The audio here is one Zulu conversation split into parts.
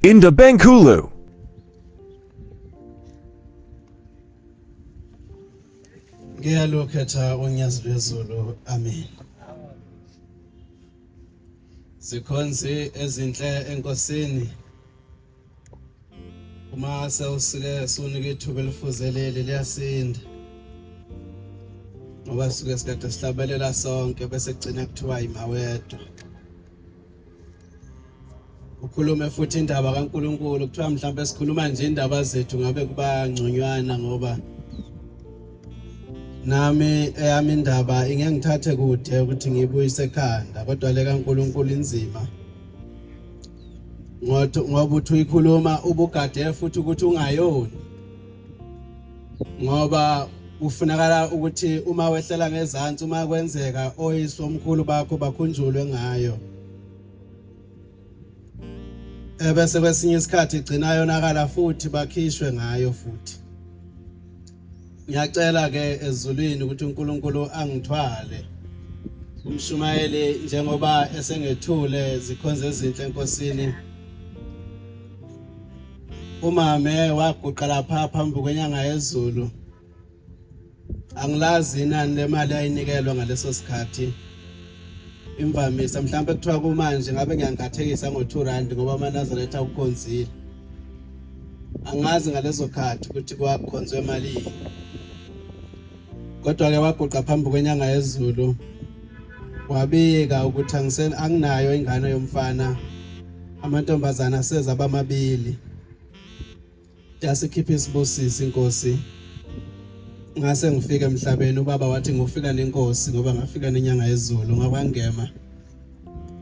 Inda Bankulu. Ngiyalokhetha uNyazi lwezulu. Amen. Sikhonze ezinhle enkosini. Uma sewusike sunike ithuba elifuzelele liyasinda. Ngoba suke sikade sihlabelela sonke bese kugcina kuthiwa imawedwa. Ukhulume futhi indaba kaNkuluNkulu kuthiwa mhlawumbe sikhuluma nje indaba zethu ngabe kuba ngconywana ngoba nami eyami indaba ingengithathe kude ukuthi ngibuyise ekhanda kodwa le kaNkuluNkulu inzima. Ngoba uthi uyikhuluma ubugade futhi ukuthi ungayoni. Ngoba ufunakala ukuthi uma wehlela ngezantsi uma kwenzeka oyisomkhulu bakho bakhunjulwe ngayo. Ebese kwesinye isikhathi igcina yonakala futhi bakhishwe ngayo futhi. Ngiyacela ke ezulwini ukuthi uNkulunkulu angithwale. Umshumayeli njengoba esengethule zikhonze ezinhle enkosini. Umame waguqa lapha phambi kwenyanga yezulu. Angilazi inani lemali ayinikelwa ngaleso sikhathi. Imvamisa mhlawumbe kuthiwa kumanje ngabe ngiyangathekisa ngo2 ngoba amaNazaretha ukukhonzile. Angazi ngalezo khathi ukuthi kwakhonzwe imali. Kodwa ke waguqa phambi kwenyanga yezulu. Wabika ukuthi anginayo ingane yomfana. Amantombazana aseza abamabili. Yasikhipha isibusisi inkosi. Ngase ngifike emhlabeni ubaba wathi ngofika nenkosi ngoba ngafika nenyanga yezulu ngakwangema.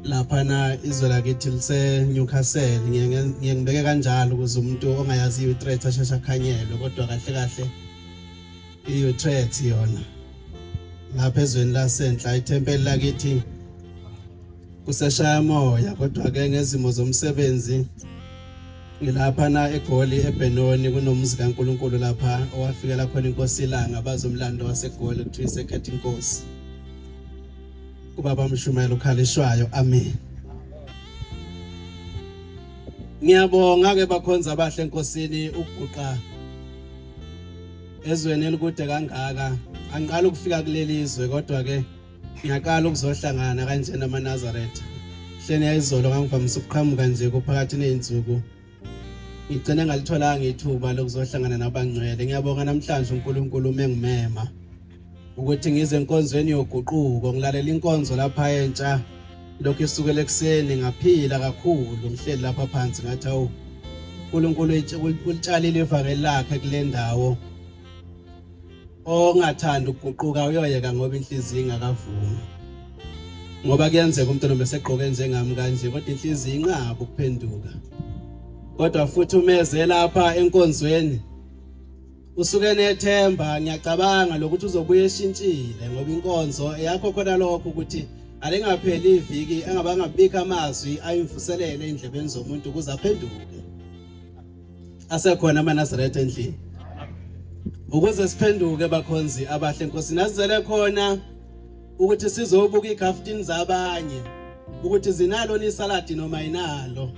Lapha na izwe lakithi lise Newcastle ngiyengibeke kanjalo ukuze umuntu ongayazi uthreat ashasha khanyelwe kodwa kahle kahle threat yona. Lapha ezweni lasenhla ithempeli lakithi kuseshaya moya kodwa ke ngezimo zomsebenzi ngilapha na eGoli eBenoni kunomuzi kaNkuluNkulu lapha owafikela khona inkosi ilanga bazomlando waseGoli kuthiwa isekhetha inkosi. Ubaba Mshumayeli ukhalishwayo. Amen. Ngiyabonga ke bakhonza abahle enkosini ukuguqa ezweni elikude kangaka. Angiqala ukufika kuleli izwe kodwa ke ngiyaqala ukuzohlangana kanje namaNazaretha. Hlene yayizolo ngangivamisa ukuqhamuka nje kuphakathi nezinsuku. Ngicela ngalitholanga ithuba lokuzohlangana nabangcwele. Ngiyabonga namhlanje uNkulunkulu umengimema ukuthi ngize enkonzweni yoguquko ngilalela inkonzo lapha entsha lokho isukele ekseni ngaphila kakhulu ngihleli lapha phansi ngathi awu uNkulunkulu ulitshalile ivangeli lakhe kule ndawo. Ongathanda ukuguquka uyoyeka ngoba inhliziyo ingakavumi. Ngoba kuyenzeka umuntu nomesegqoke njengami kanje kodwa inhliziyo inqaba ukuphenduka. Kodwa futhi umeze lapha enkonzweni usuke nethemba ngiyacabanga lokuthi uzobuye eshintshile ngoba inkonzo yakho khona lokho ukuthi alengapheli iviki engabanga bika amazwi ayimvuselele endlebeni zomuntu ukuze aphenduke. Asekhona amaNazaretha endlini. Ukuze siphenduke bakhonzi abahle enkosini asizele khona ukuthi sizobuka igaftini zabanye ukuthi zinalo nisaladi noma ayinalo.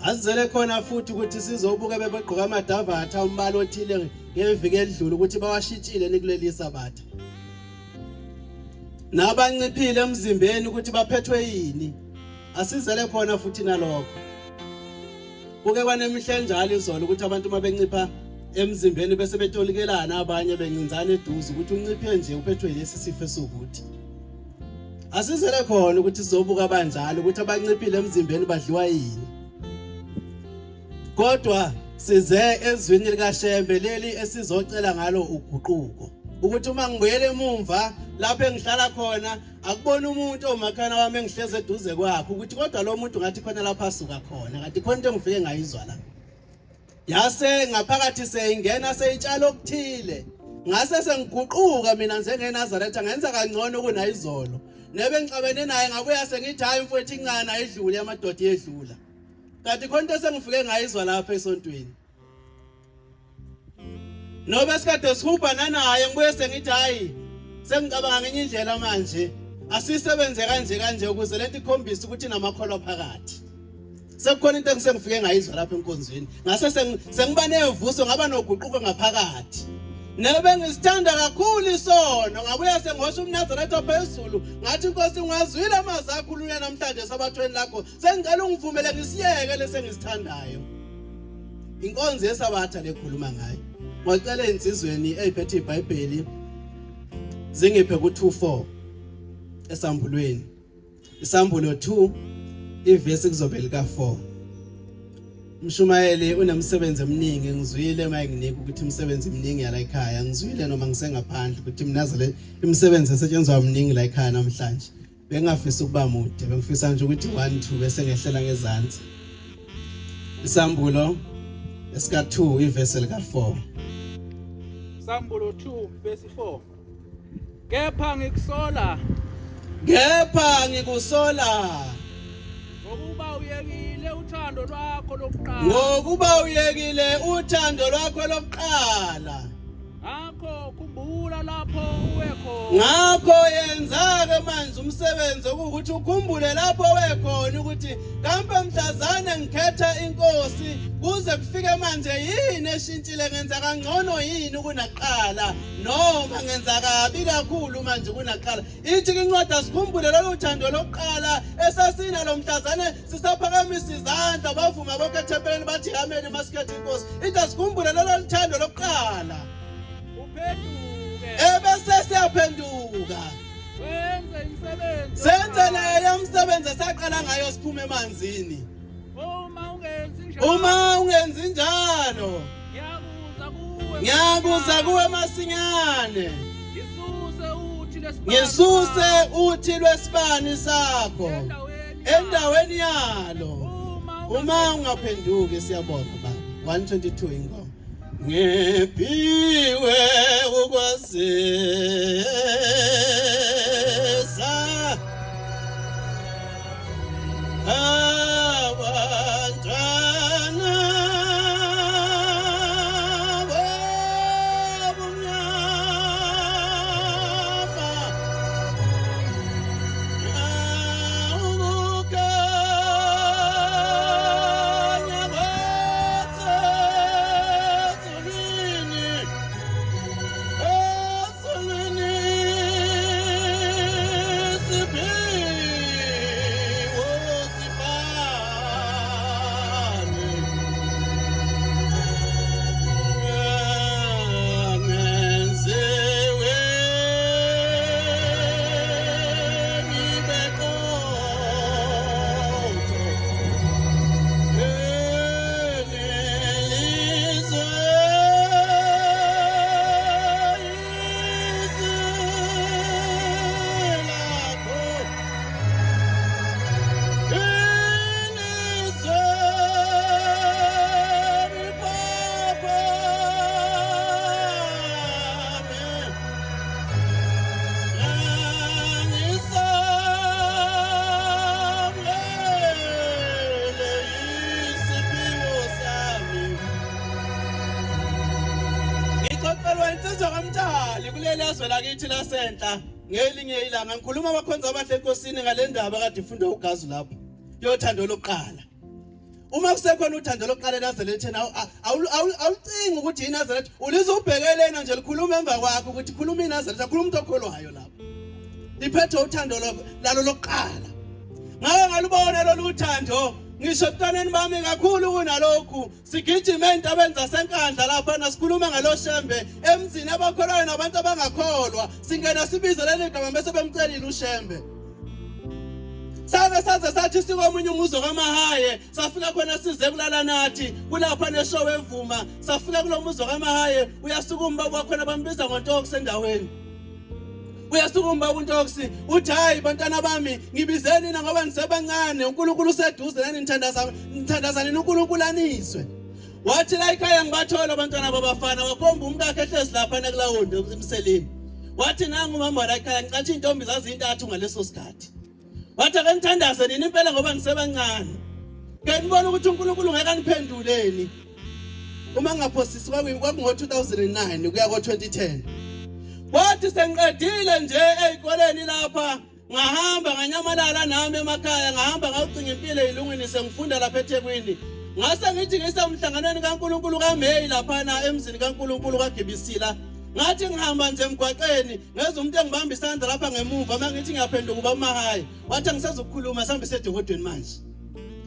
Asizele khona futhi ukuthi sizobuka bebegqoka amadavatha umbalo othile ngeviki edlule ukuthi bawashitshile nikuleli sabatha. Nabanciphile emzimbeni ukuthi baphethwe yini. Asizele khona futhi nalokho. Kuke kwanemihla njalo izolo ukuthi abantu mabencipha emzimbeni bese betolikelana abanye bencinzana eduze ukuthi unciphe nje uphethwe lesi sifo esukuthi. Asizele khona ukuthi sizobuka abanjalo ukuthi abanciphile emzimbeni badliwa yini. Kodwa size ezwini likaShembe leli esizocela ngalo uguquko ukuthi uma ngibuyele emumva lapho engihlala khona akubona umuntu omakhana wami engihleze eduze kwakhe ukuthi kodwa lo muntu ngathi khona lapha asuka khona kanti khona into engifike ngayizwa la. Yase ngaphakathi seyingena seyitshalo okuthile ngase sengiguquka mina njengeNazaretha ngenza kangcono kunayizolo nebe ngixabene naye ngabuya sengithi hayi mfowethu incana edlule amadoda edlula kanti khona into sengifike ngayizwa lapha esontweni. Nobe sikade sihuba nanaye ngibuye sengithi hayi sengicabanga ngenye indlela manje asisebenze kanje ukuze lento ikhombisa ukuthi namakholwa phakathi. Sekukhona into engisengifike ngayizwa lapha enkonzweni. Ngase sengiba nevuso ngaba noguquko ngaphakathi. Nebe ngisithanda kakhulu isono ngabuya sengihosha umNazaretha phezulu ngathi Nkosi ngwazwile amazwi akhulunywa namhlanje sabathweni lakho sengicela ungivumele ngisiyeke lesengisithandayo. Inkonzo yesabatha lekhuluma ngayo. Ngicela insizweni eziphethe iBhayibheli zingiphe ku2:4 esambulweni. Isambulo 2 ivesi kuzobe lika4. Mshumayeli unemsebenzi eminingi ngizwile mayenginika ukuthi umsebenzi eminingi yala ekhaya ngizwile noma ngisengaphandle ukuthi mnazale imisebenzi esetshenzwa eminingi la ekhaya namhlanje. Bengafisa ukuba mude bengifisa nje ukuthi 1-2 bese ngehlela ngezansi. Isambulo esika2 ivesi lika4. Isambulo 2 verse 4. Kepha ngikusola ngokuba uyekile uthando lwakho lokuqala. Ngakho yenza-ke manje umsebenzi ukuthi ukhumbule lapho wekhona ukuthi kambe mhlazane ngikhetha inkosi kuze kufike manje yini eshintshile ngenza kangcono yini kunaqala noma ngenza kabi kakhulu manje kunaqala. Ithi incwadi sikhumbule lolu thando lokuqala esasina lo mhlazane sisaphakamisa izandla bavuma bonke ethempelini bathi amen masikhetha inkosi. Ithi sikhumbule lolu thando lokuqala. Ebese siyaphenduka senze leyo umsebenzi esaqala ngayo siphume emanzini. Uma ungenzi njalo ngiyakuza kuwe masinyane ngisuse uthi lwesibani sakho endaweni yalo. Uma ungaphenduki siyabona baba 122 ingoma. Ngephiwe ukwazisa abantwana Kulelazwe lakithi lasentla ngelinye ilanga ngikhuluma abakhonza abahle enkosini ngalendaba kade ifunda ugazi lapho yothando lokuqala. Uma kusekhona uthando lokuqala eNazaretha awucingi ukuthi iNazaretha ulizubhekelena nje likhuluma emva kwakho ukuthi khuluma iNazaretha khuluma umuntu okholwayo lapho. Liphethe uthando lalo lokuqala. Ngake ngalubona lolu uthando ngisho ebantwaneni bami kakhulu kunalokhu sigijima entabeni zasenkandla lapha nasikhuluma ngaloshembe emzini abakholwayo nabantu abangakholwa singena sibize leli gama bese bemcelile ushembe. Sake saze sathi sikomunye umuzo kaMahaye safika khona size kulala nathi kulapha neshow evuma safika kulomuzo kaMahaye uyasukuma kwakhona bambiza ngoNtokosi endaweni. Uyasukuma uNtokosi uthi hayi bantwana bami ngibizeni na ngoba nisebancane uNkulunkulu useduze nani nithandazana uNkulunkulu aniswe. Wathi la ekhaya ngibathola abantwana babafana wakhomba umkakhe ehlezi lapha nekulawonde emseleni. Wathi nangu mama la ekhaya ngicathi intombi zazintathu ngaleso sikhathi. Wathi ake nithandaze nini impela ngoba nisebancane. Ke nibona ukuthi uNkulunkulu ngeke aniphenduleni. Uma ngaphosisi kwakungo2009 kuya ko2010. Wathi sengiqedile nje ezikoleni lapha ngahamba nganyamalala nami emakhaya ngahamba ngawucinga impilo ezilungwini sengifunda lapha eThekwini ngase ngithi ngisemhlanganweni kaNkuluNkulu kaMeyi lapha na emzini kaNkuluNkulu kaGibisila ngathi ngihamba nje emgwaqeni ngeza umuntu engibamba isandla lapha ngemuva mangithi ngiyaphenduka kuba uMahaya wathi ngisezokukhuluma sambe sedokodweni manje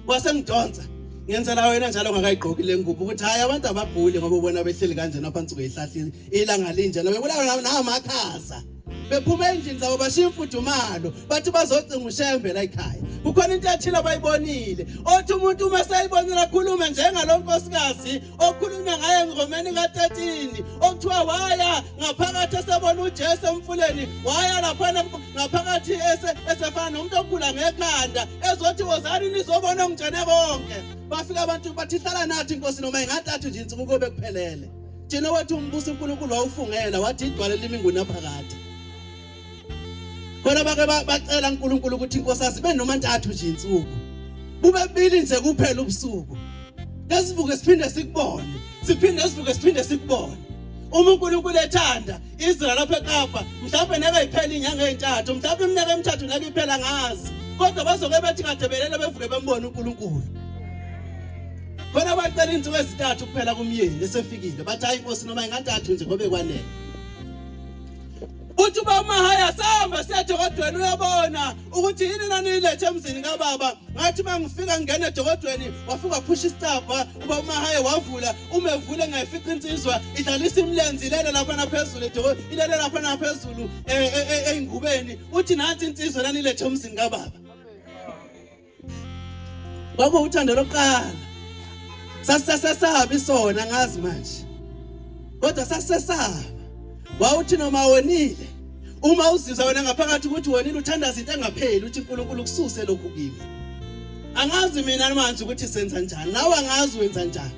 wasengidonsa ngenzela wena njalo ngakayigqoki lengubo ukuthi hayi abantu ababhuli ngoba ubona behleli kanje naphansi kweyihlahla ilanga linje bebulawa namakhaza bephuma endlini zabo bashiya imfudumalo bathi bazocinga ushembe la ekhaya kukhona into yathila bayibonile othi umuntu uma sayibonela khulume njengalonkosikazi okhulunywa ngaye eNgomeni ka13 okuthiwa waya ngaphakathi esebona uJesu emfuleni waya lapha ngaphakathi esefana nomuntu okhula ngekhanda ezothi wozani nizobona ongijene konke bafika abantu bathi hlala nathi inkosi noma ingathathu nje insuku kube kuphelele thina wathi umbuso uNkulunkulu wawufungela wathi idwale liminguni aphakathi bona bake bacela uNkulunkulu ukuthi inkosasi benoma ntathu nje insuku bubebili nje kuphela ubusuku lesivuke siphinde sikubone siphinde sikubone uma uNkulunkulu ethanda Israel lapha eKapa mhlawumbe neke iphela inyanga ezintathu mhlawumbe iminyaka emithathu neke iphela ngazi kodwa bazoke bethi kadebelele bevuke bembone uNkulunkulu bona bacela insuku ezintathu kuphela kumyeni esefikile bathi hayi inkosi noma ingathathu nje ngobe kwanele uthi uba uMahaya samba sedokodweni uyabona ukuthi yini nanilethe emzini kaBaba ngathi mangifika ngene edokodweni wafika phusha isitapha uba uMahaya wavula umevule ngayifica insizwa idlalisa imlenzi ilele lapha naphezulu ilele lapha naphezulu engubeni uthi nathi insizwa nanilethe emzini kaBaba kwabo uthando lokuqala sasesaba isona ngazi manje kodwa sasesaba wawuthi noma wonile uma uzizwa wena ngaphakathi ukuthi wonile uthanda izinto engapheli uthi uNkulunkulu kususe lokhu kimi angazi mina manje ukuthi senza njani nawe angazi wenza njani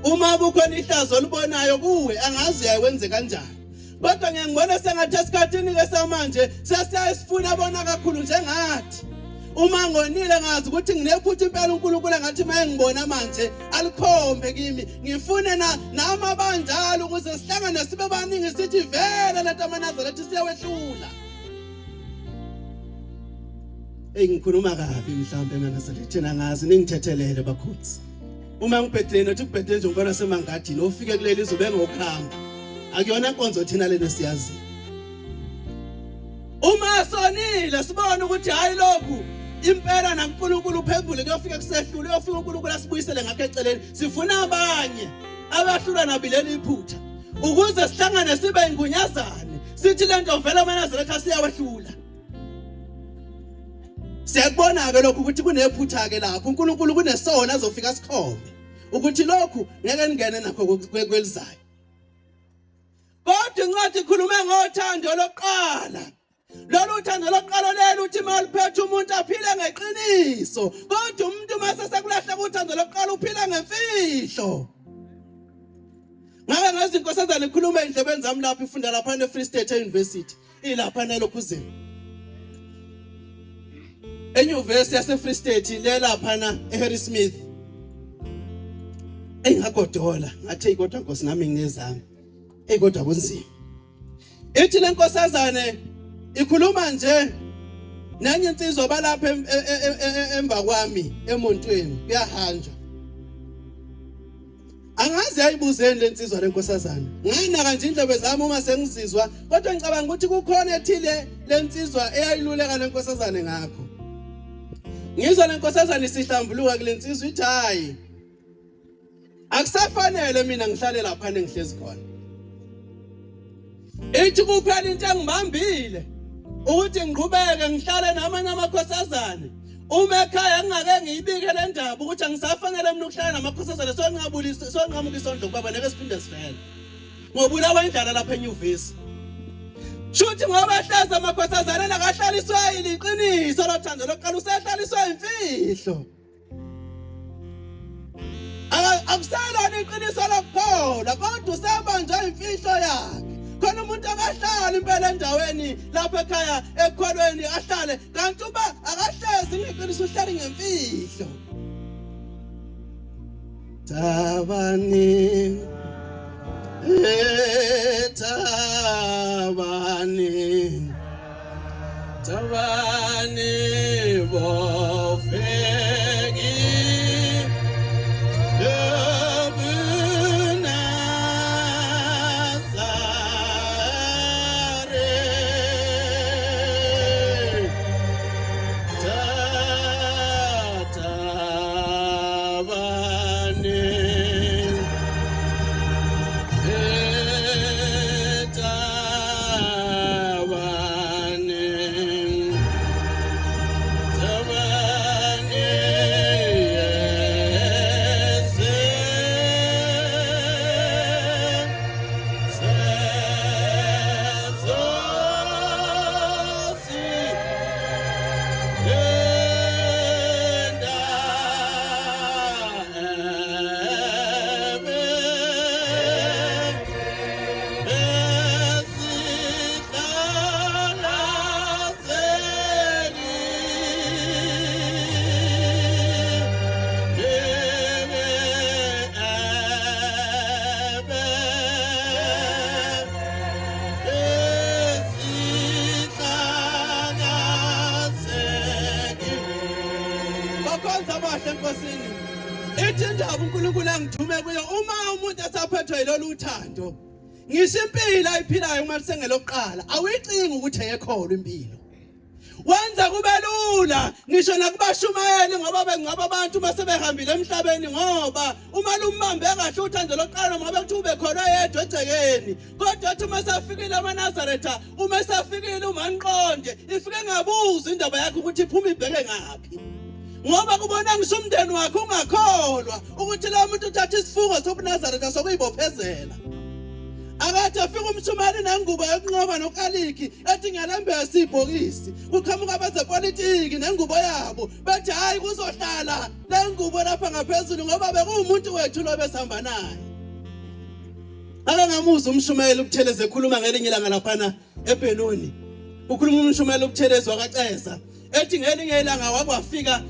uma bukhona ihlazo olubonayo kuwe angazi uyawenze kanjani kodwa ngiyangibona sengathi esikhathini lesamanje sesiyasifuna bona kakhulu njengathi uma ngonile ngazi ukuthi nginephutha impela uNkulunkulu ngathi mayengibona manje alikhombe kimi ngifune nama banjalo ukuze sihlangane sibe baningi sithi vele lento amaNazaretha siyawehlula ngikhuluma kabi mhlawumbe amaNazaretha thina ngazi ningithethelele bakhosi uma ngibhedleni nothi kubhedle nje ngifana semangadini ofike kuleli izobe ngokuhamba akuyona inkonzo thina lena siyazi uma sonile sibone ukuthi hayi lokhu impela naNkulunkulu uphembule kuyofika kusehlule uyofika uNkulunkulu asibuyisele ngakho eceleni sifuna abanye abahlula nabileli iphutha ukuze sihlangane sibe ingunyazane sithi lento vele amaNazaretha siyawehlula siyakubona ke lokhu ukuthi kunephutha ke lapho uNkulunkulu kunesona azofika sikhombe ukuthi lokhu ngeke ningene nakho kwelizayo kodwa incwadi ikhulume ngothando lokuqala lolu uthando lokuqala lelo uthi maliphethe umuntu aphile ngeqiniso kodwa umuntu mase sekulahla uthando lokuqala uphila ngemfihlo ngabe ngezinkosazana ikhuluma endlebeni zami lapha ifunda lapha eFree State University ilapha nelokhuzeni eNyuvesi yaseFree State lelapha na eHarrismith engagodola ngathi kodwa Nkosi nami nginezami kodwa kunzima ithi lenkosazane ikhuluma nje nenye insizwa balapha emva kwami emontweni kuyahanjwa angazi ayibuzeni lensizwa lenkosazana ngayinaka nje indlebe zami uma sengizizwa kodwa ngicabanga ukuthi kukhona ethile lensizwa eyayiluleka lenkosazana ngakho ngizwa lenkosazana isihlambuluka kulensizwa ithi hayi akusafanele mina ngihlale lapha nengihlezi khona ithi kuphela into engibambile ukuthi ngiqhubeke ngihlale namanye amakhosazana uma ekhaya ngingake ngiyibike le ndaba ukuthi angisafanele mina ukuhlala namakhosazana sonqamuka isondlo kubaba neke siphinde sivele ngobulawa indlala lapha enyuvesi shuthi ngoba ehlaza amakhosazana nakahlaliswa iliqiniso lothando lokuqala usehlaliswa imfihlo akusalona iqiniso lokukholwa kodwa usebanjwa imfihlo yakhe khona umuntu akahlali impela endaweni lapha ekhaya ekholweni ahlale kanti uba akahlezi ngeqiniso uhlali ngemfihlo tabani Tabani bofegi Debuna sare Tatabani Ithi indaba uNkulunkulu angithume kuyo uma umuntu esaphethwe yilolu uthando ngisho impilo ayiphilayo uma lisengelokuqala awuyicingi ukuthi ayekholwa impilo wenza kube lula ngisho nakubashumayeli ngoba bengcwaba abantu base behambile emhlabeni ngoba uma lumbambe kahle uthando lokuqala ngoba kuthi ube khona yedwa egcekeni kodwa uthi uma safikile amaNazaretha uma safikile uManqonde ifike ngabuza indaba yakhe ukuthi iphuma ibheke ngaphi ngoba kubona ngisho umndeni wakhe ungakholwa ukuthi lo muntu uthatha isifungo sobuNazaretha sokuyibophezela akade afika umshumali nengubo yokunqoba nokaliki ethi ngiyalambesa ibhokisi kuqhamuka abezepolitiki nengubo yabo bathi hayi kuzohlala lengubo lapha ngaphezulu ngoba bekuwumuntu wethu lo besihamba naye ake ngamuza umshumayeli ubutheleze ekhuluma ngelinye ilanga laphana eBenoni ukhuluma umshumayeli ubutheleze wakaceza ethi ngelinye ilanga wakwafika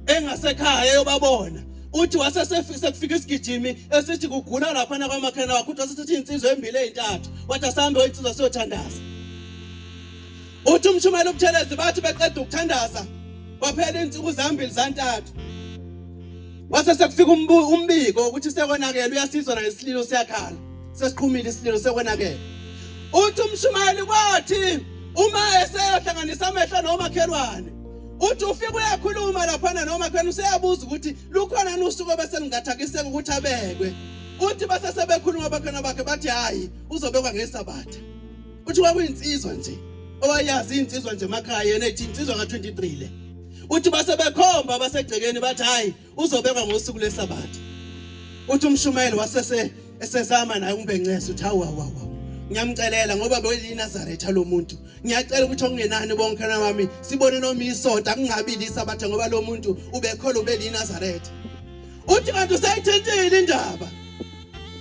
engasekhaya yobabona uthi wasesefika isigijimi esithi kugula laphana kwamakhana wakho uthi wasesithi insizwe embili ezintathu wathi asambe insizwe siyothandaza uthi umshumayeli ubuthelezi bathi beqeda ukuthandaza kwaphela insuku zambili zantathu wasesekufika umbiko ukuthi sekonakele uyasizwa na isililo siyakhala sesiqhumile isililo sekonakele uthi umshumayeli kwathi uma esehlanganisa amehlo nomakhelwane uthi ufika uyakhuluma laphana noma khona useyabuza ukuthi lukhona nusuku bese lingathakiseka ukuthi abekwe uthi base sebekhuluma bakhona bakhe bathi hayi uzobekwa ngeSabatha uthi kwakuyinsizwa nje owayazi insizwa nje emakhaya yena ethi insizwa nga23 le uthi base bekhomba basegcekeni bathi hayi uzobekwa ngosuku leSabatha uthi umshumayeli wasese esezama naye umbengcese uthi hawa ngiyamcelela ngoba beyiNazaretha lo muntu ngiyacela ukuthi okungenani bonke nami sibone noma isonto akungabili iSabatha ngoba lo muntu ubekhola ubeyiNazaretha uthi kanti usayithintile indaba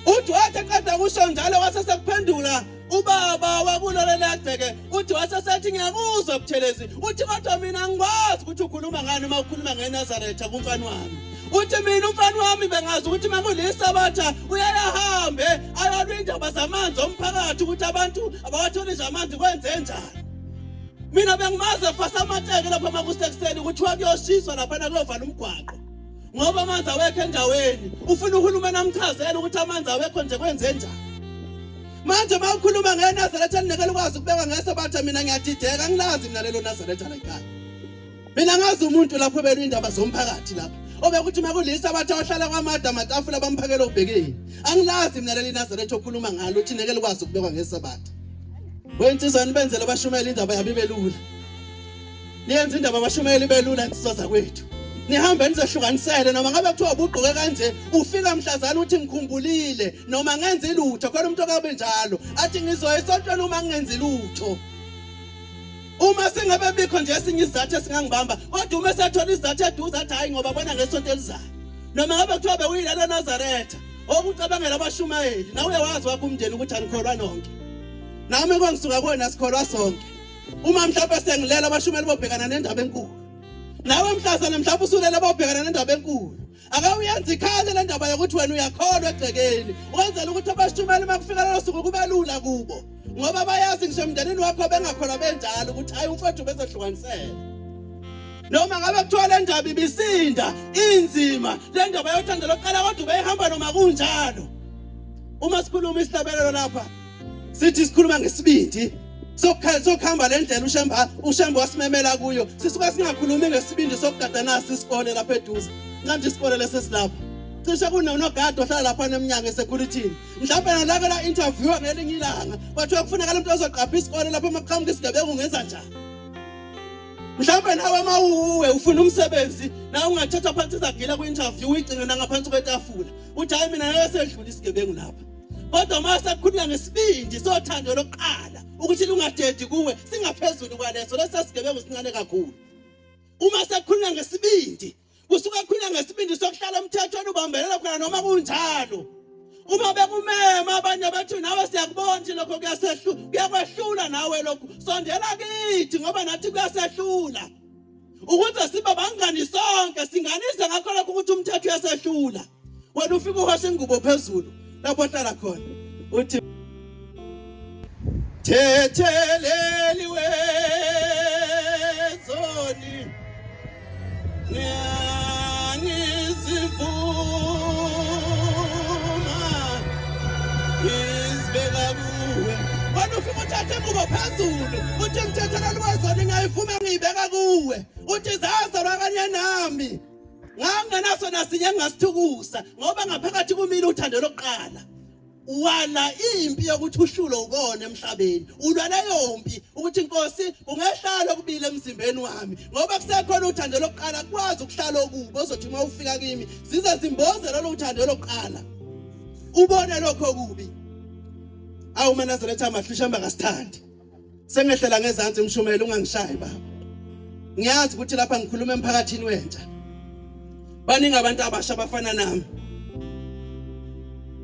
uthi wathi qeda kusho njalo wasesekuphendula ubaba wakulolela gceke uthi wasesethi ngiyakuzwa ubuthelezi uthi kodwa mina ngikwazi ukuthi ukhuluma ngani uma ukhuluma ngeNazaretha kumfana wami uthi mina umfana wami bengazi ukuthi makuliSabatha uyayahambe ayalwa indaba zamanzi omphakathi ukuthi abantu abawatholi nje amanzi kwenze njani mina bengimaze fasa amateke lapha makusekuseni ukuthi wakuyoshiswa lapha kuyovala umgwaqo ngoba amanzi awekho endaweni ufuna uhulumeni amchazela ukuthi amanzi awekho nje kwenze njani manje mawukhuluma ngeNazaretha ninekela ukwazi ukubekwa ngeSabatha mina ngiyadideka angilazi mina lelo Nazaretha lekhaya mina ngazi umuntu lapho belwa indaba zomphakathi lapha obekuthi makuliSabatha ohlala kwamada amatafula abamphakela ubhekeni angilazi mina leli Nazaretha okhuluma ngalo uthi nekela ukwazi ukubekwa ngeSabatha wensizwa nibenzele abashumayeli indaba yabibelula niyenza indaba abashumayeli belula insizwa zakwethu nihambe nizehlukanisele noma ngabe kuthiwa ubugqoke kanje ufika mhlazana uthi ngikhumbulile noma ngenze ilutho khona umuntu okabe njalo athi ngizoya esontweni uma ngenze ilutho uma singabe bikho nje esinye isizathu esingangibamba kodwa uma sethola isizathu eduze athi hayi ngoba bona ngesonto elizayo noma ngabe kuthiwa bewuyilana Nazaretha okucabangela abashumayeli nawe uyawazi wakho umndeni ukuthi anikholwa nonke nami kwangisuka kuwena sikholwa sonke uma mhlawumbe sengilela abashumayeli bobhekana nendaba enkulu nawe mhlazana mhlawumbe usulela bobhekana nendaba enkulu ake uyenza ikhaya le ndaba yokuthi wena uyakholwa egcekeni wenzela ukuthi abashumayeli makufika lo suku kube lula kubo ngoba bayazi ngisho emndenini wakho bengakhona benjalo ukuthi hayi umfowethu bezehlukanisela. Noma ngabe kuthiwa le ndaba ibisinda inzima le ndaba yothando lokuqala kodwa ubeyihamba noma kunjalo. Uma sikhuluma isihlabelelo lapha sithi sikhuluma ngesibindi sokuhamba le ndlela ushemba wasimemela kuyo sisuka singakhulumi ngesibindi sokugada nasi isikole lapha eduze manje isikole lesesilapha cishe kunonogada ohlala lapha neminyango esecurity mhlawumbe nalaka la interview ngelinye ilanga bathiwa kufuneka lo muntu ozoqapha isikole lapha emaqhamuka isigebengu ungenza njani. Mhlawumbe nawe mawuwe ufuna umsebenzi na ungathatha phansi izagila ku-interview uyigcine nangaphansi kwetafula uthi hayi mina ngeke sedlula isigebengu lapha. Kodwa mase kukhulunywa ngesibindi sothando lokuqala ukuthi lungadedi kuwe singaphezulu kwaleso lesasigebengu sincane kakhulu. Uma sekukhulunywa ngesibindi kusuka kukhulunywa ngesibindi sokuhlala umthethweni ubambelela khona noma kunjalo. Uma bekumema abanye bethu nawe siyakubona nje lokho kuyakwehlula nawe lokho sondela kithi ngoba nathi kuyasehlula ukuze sibe bangani sonke singanise ngakho lokho ukuthi umthetho uyasehlula. Wena ufika uhashe ingubo phezulu lapho ohlala khona uthi thetheleli wezoni ngizivuma izibeka kuwe. Wena ufika uthathe ingubo phezulu uthi mthetheleli wezoni ngiyayivuma ngiyibeka kuwe uthi zazalwa kanye nami ngangenaso nasinye engasithukusa ngoba ngaphakathi kumile uthando lokuqala. Wala impi yokuthi ushulo ubone emhlabeni ulwa leyo mpi ukuthi inkosi ungehlala kubile emzimbeni wami ngoba kusekhona uthando lokuqala kwazi ukuhlala okubo ozothi uma ufika kimi zize zimboze lo uthando lokuqala ubone lokho kubi. Awu mina Nazaretha amahlushamba kasithandi sengehlela ngezantsi umshumela ungangishayi baba. Ngiyazi ukuthi lapha ngikhuluma emphakathini wentsha baningi abantu abasha abafana nami.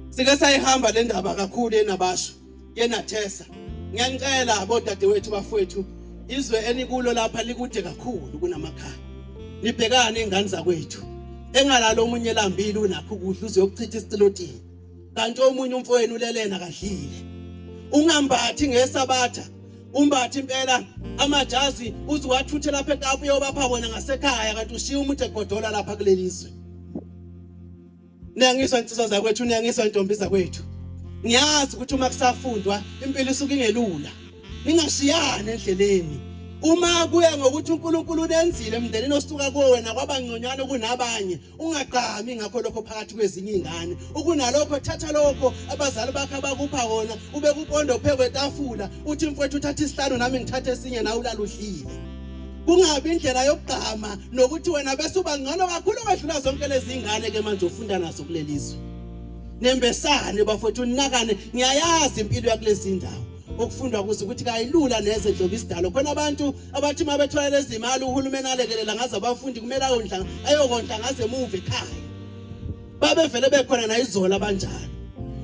Sike sayihamba le ndaba kakhulu enabasho yenathesa. Ngiyanicela abodadewethu bafowethu izwe enikulo lapha likude kakhulu kunamakhaya. Nibhekane ingane zakwethu. Engalalo omunye lambili unakho ukudla uzoyokuchitha istilotini. Kanti omunye umfowenu ulelena kadlile. Ungambathi ngesabatha umbathi impela amajazi uziwathuthe lapha eKapa uyobapha bona ngasekhaya kanti ushiya umuntu egodola lapha kulelizwe. Niyangizwa insizwa zakwethu niyangizwa intombi zakwethu. Ngiyazi ukuthi uma kusafundwa impilo isuka ingelula. Ningashiyane endleleni. Uma kuya ngokuthi uNkulunkulu unenzile emndenini osuka kuwe wena kwabangconywana kunabanye ungaqhami ngakho lokho phakathi kwezinye izingane. Ukunalokho thatha lokho abazali bakhe abakupha wona ube kupondo phekwe etafula uthi mfowethu uthatha isihlanu nami ngithathe esinye nawe ulaluhlile. Kungabi indlela yokugqama nokuthi wena bese uba ngcono kakhulu kwedlula zonke lezi izingane ke manje ufunda nazo kulelizwe. Nembesane bafowethu ninakane ngiyayazi impilo yakulezi indawo. Okufundwa kuze ukuthi kayilula neze ndlobu isidalo khona abantu abathi mabethola lezi imali uhulumeni alekelela ngaze abafundi kumele ayokondla ngaze emuva ekhaya. Babevele bekhona na izola banjalo.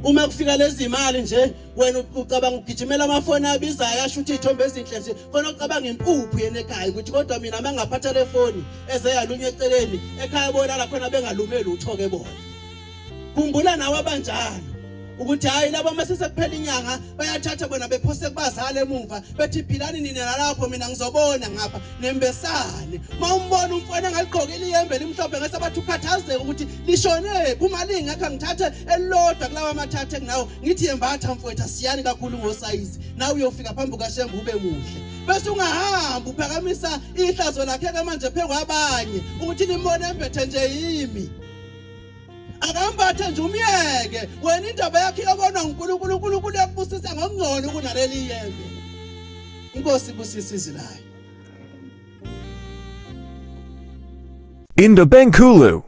Uma kufika lezi imali nje wena ucabanga ugijimela amafoni abizayo ashuthi ithombe ezinhle nje khona ucabanga impuphu yena ekhaya ukuthi kodwa mina mangaphatha le foni ezeyalunywe eceleni ekhaya bona la khona bengalumeli uthoke bona. Khumbula nawe abanjalo ukuthi hayi labo masesekuphela inyanga bayathatha bona bephose kubazali emuva bethi philani nina nalapho mina ngizobona ngapha nembesane. Mawumbona umfana engaligqokile iyembe limhlophe ngase bathi ukhathazeke ukuthi lishone kumalingi ngakho ngithathe elilodwa kulawa amathathe kunawo ngithi yembatha mfowethu asiyani kakhulu ngosize nawe uyofika phambi kaShembe ube muhle bese ungahamba uphakamisa ihlazo lakhe ke manje phekwe abanye ukuthi limbone embethe nje yimi. Akambathe nje umyeke wena indaba yakhe yabona uNkulunkulu uNkulunkulu yakubusisa ngokungcono kunaleli yembe. Inkosi ibusisa izilayo. In the Benkulu.